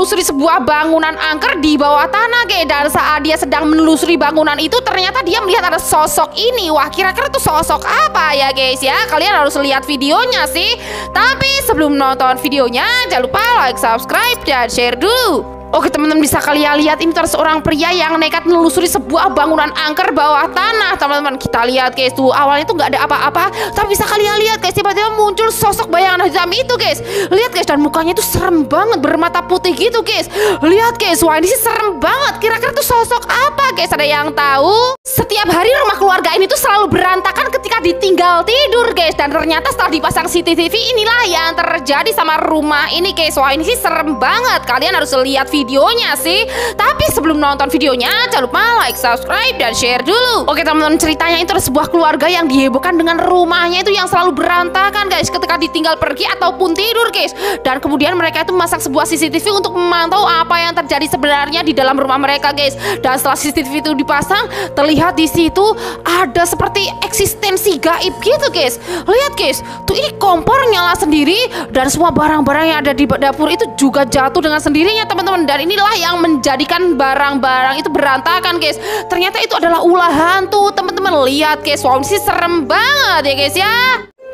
menelusuri sebuah bangunan angker di bawah tanah, guys. Dan saat dia sedang menelusuri bangunan itu, ternyata dia melihat ada sosok ini. Wah, kira-kira tuh sosok apa ya, guys ya? Kalian harus lihat videonya sih. Tapi sebelum nonton videonya, jangan lupa like, subscribe, dan share dulu. Oke teman-teman, bisa kalian lihat ini ada seorang pria yang nekat menelusuri sebuah bangunan angker bawah tanah. Teman-teman, kita lihat guys, tuh awalnya tuh nggak ada apa-apa, tapi bisa kalian lihat guys, tiba-tiba muncul sosok bayangan hitam itu guys. Lihat guys, dan mukanya itu serem banget, bermata putih gitu guys. Lihat guys, wah ini sih serem banget. Kira-kira tuh sosok apa guys? Ada yang tahu? Setiap hari rumah keluarga ini tuh selalu berantakan ketika ditinggal tidur guys. Dan ternyata setelah dipasang CCTV, inilah yang terjadi sama rumah ini guys. Wah ini sih serem banget. Kalian harus lihat videonya sih. Tapi sebelum nonton videonya, jangan lupa like, subscribe, dan share dulu. Oke teman-teman, ceritanya itu ada sebuah keluarga yang dihebohkan dengan rumahnya itu yang selalu berantakan guys ketika ditinggal pergi ataupun tidur guys. Dan kemudian mereka itu memasang sebuah CCTV untuk memantau apa yang terjadi sebenarnya di dalam rumah mereka guys. Dan setelah CCTV itu dipasang, terlihat di situ ada seperti eksistensi gaib gitu guys. Lihat guys, tuh ini kompor nyala sendiri dan semua barang-barang yang ada di dapur itu juga jatuh dengan sendirinya teman-teman. Dan inilah yang menjadikan barang-barang itu berantakan guys. Ternyata itu adalah ulah hantu teman-teman. Lihat guys, wow ini sih serem banget ya guys ya.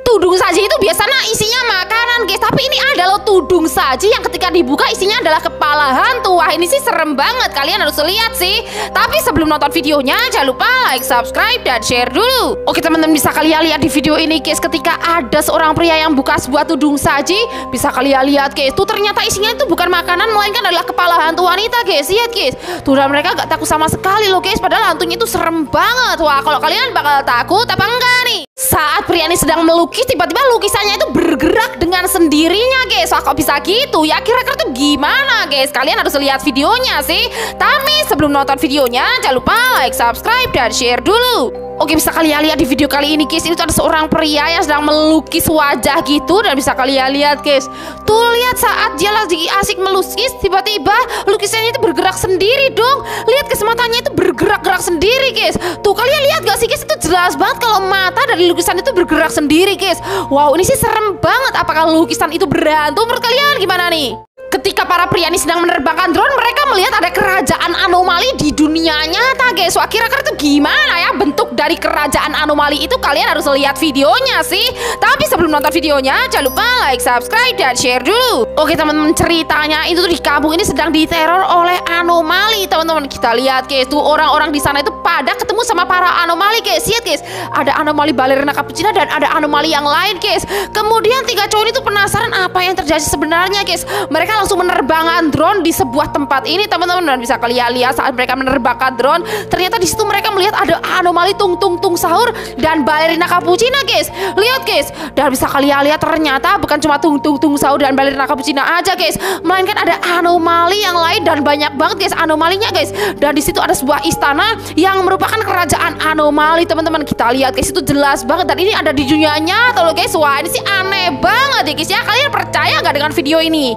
Tudung saji itu biasanya isinya makanan guys, tapi ini adalah tudung saji yang ketika dibuka isinya adalah kepala hantu. Wah ini sih serem banget, kalian harus lihat sih. Tapi sebelum nonton videonya, jangan lupa like, subscribe, dan share dulu. Oke teman-teman, bisa kalian lihat di video ini guys, ketika ada seorang pria yang buka sebuah tudung saji, bisa kalian lihat guys, tuh ternyata isinya itu bukan makanan, melainkan adalah kepala hantu wanita guys. Lihat guys, tuh dan mereka gak takut sama sekali loh guys, padahal hantunya itu serem banget. Wah kalau kalian bakal takut apa enggak nih? Saat pria ini sedang melukis, tiba-tiba lukisannya itu bergerak dengan sendirinya guys. Wah kok bisa gitu ya? Kira-kira tuh gimana guys? Kalian harus lihat videonya sih. Tapi sebelum nonton videonya, jangan lupa like, subscribe, dan share dulu. Oke, bisa kalian lihat di video kali ini guys, ini tuh ada seorang pria yang sedang melukis wajah gitu. Dan bisa kalian lihat guys, tuh lihat saat dia lagi asik melukis, tiba-tiba lukisannya itu bergerak sendiri dong. Lihat guys, matanya itu bergerak-gerak sendiri guys. Tuh kalian lihat gak sih guys, itu jelas banget kalau mata dari lukisan itu bergerak sendiri guys. Wow ini sih serem banget. Apakah lukisan itu berhantu? Menurut kalian gimana nih? Ketika para pria ini sedang menerbangkan drone, mereka melihat ada kerajaan anomali di dunia nyata guys. Wah kira-kira tuh gimana ya bentuk dari kerajaan anomali itu? Kalian harus lihat videonya sih. Tapi sebelum nonton videonya, jangan lupa like, subscribe, dan share dulu. Oke teman-teman, ceritanya itu tuh di kampung ini sedang diteror oleh anomali teman-teman. Kita lihat guys, tuh orang-orang di sana itu pada ketemu sama para anomali guys. Lihat guys, ada anomali balerina cappuccina dan ada anomali yang lain guys. Kemudian tiga cowok itu penasaran apa yang terjadi sebenarnya guys. Mereka langsung menerbangkan drone di sebuah tempat ini teman-teman. Dan bisa kalian lihat saat mereka menerbangkan drone, ternyata di situ mereka melihat ada anomali tung tung tung sahur dan balerina cappuccina guys. Lihat guys, dan bisa kalian lihat ternyata bukan cuma tung tung tung sahur dan balerina cappuccina aja guys, melainkan ada anomali yang lain dan banyak banget guys anomalinya guys. Dan di situ ada sebuah istana yang merupakan kerajaan anomali teman-teman. Kita lihat guys, itu jelas banget dan ini ada di dunia nyata loh guys. Wah ini sih aneh banget ya guys ya. Kalian percaya nggak dengan video ini?